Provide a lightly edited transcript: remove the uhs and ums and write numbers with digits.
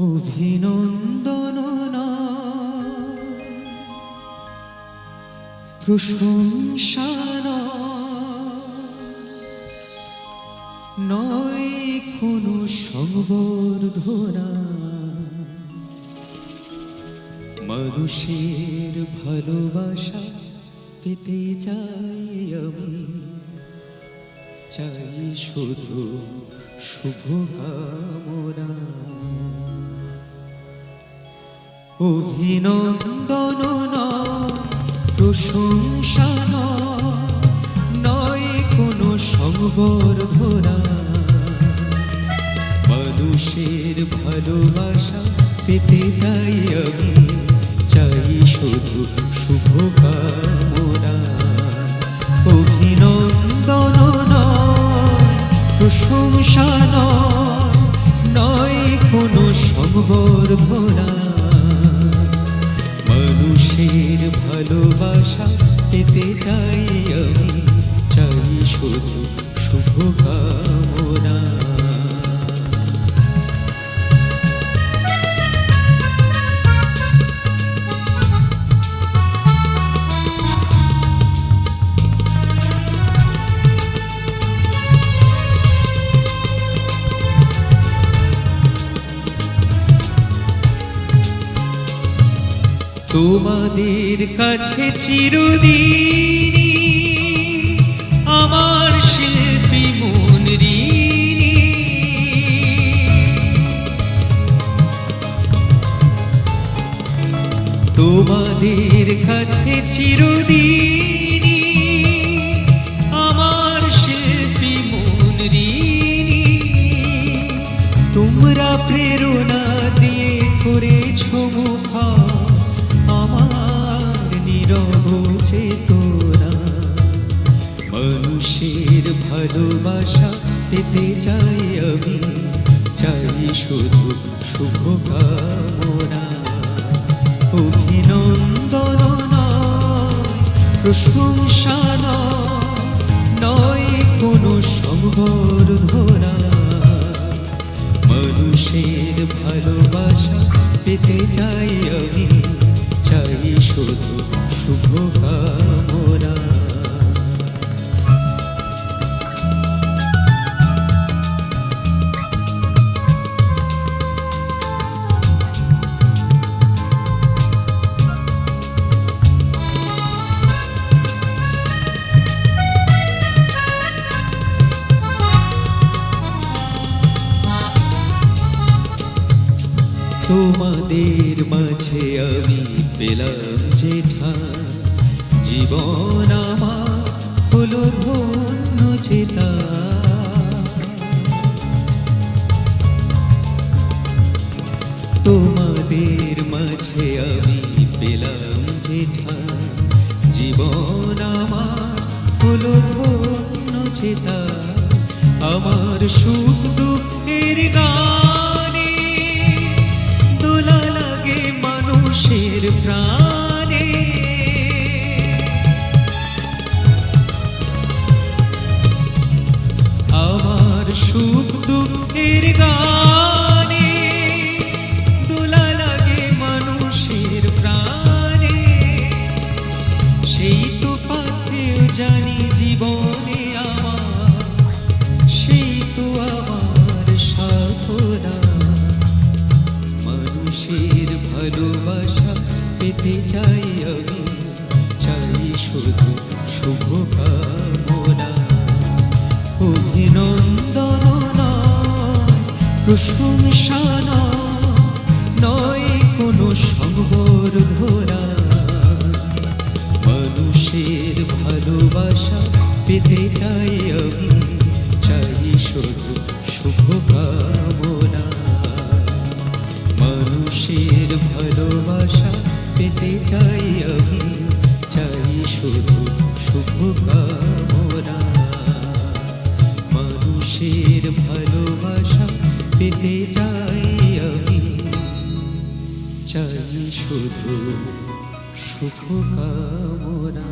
অভিনন্দন প্রশংসা নয় কোনো সংবর্ধনা, মানুষের ভালোবাসা পেতে চাই আমি, চাই শুধু শুভকামনা। অভিনন্দন প্রশংসা নয় কোনো সংবর্ধনা, মানুষের ভালোবাসা পেতে চাই আমি, চাই শুধু শুভকামনা। অভিনন্দন প্রশংসা নয় কোনো সংবর্ধনা, মানুষের ভালোবাসা পেতে চাই আমি, চাই শুধু শুভকামনা। তোমাদের কাছে চিরদিন আমার শিল্পী মন ঋণী, তোমাদের কাছে চিরদিন আমার শিল্পী মন ঋণী। তোমরা প্রেরণা দিয়ে করেছ মুখা আমার নীরব চেতনা, মানুষের ভালোবাসা পেতে চাই আমি, চাই শুধু শুভকামনা। অভিনন্দন প্রশংসা নয় কোনো সংবর্ধনা, মানুষের ভালোবাসা পেতে চাই আমি, চাই শুধু শুভকামনা। তোমাদের মাঝে আমি পেলাম যেঠা, জীবন আমার হলো ধন্য চেতা। তোমাদের মাঝে আমি পেলাম যেঠা, জীবন আমার হলো ধন্য চেতা। আমার সুখ দুঃখের গানে দোলা লাগে মানুষের প্রাণে, আমার সুখ দুঃখের গানে দোলা লাগে মানুষের প্রাণে। সেই তো পাথেও জানি জীবনে আমার, সেই তো আমার সাধনা, মানুষের ভালোবাসা পেতে চাই আমি, চাই শুধু শুভকামনা। অভিনন্দন প্রশংসা নয় কোনো সংবর্ধনা, মানুষের ভালোবাসা পেতে চাই আমি, চাই শুধু শুভকামনা। মানুষের ভালোবাসা পেতে চাই আমি, চাই শুধু শুভকামনা। মানুষের ভালোবাসা পেতে চাই আমি, চাই শুধু শুভকামনা।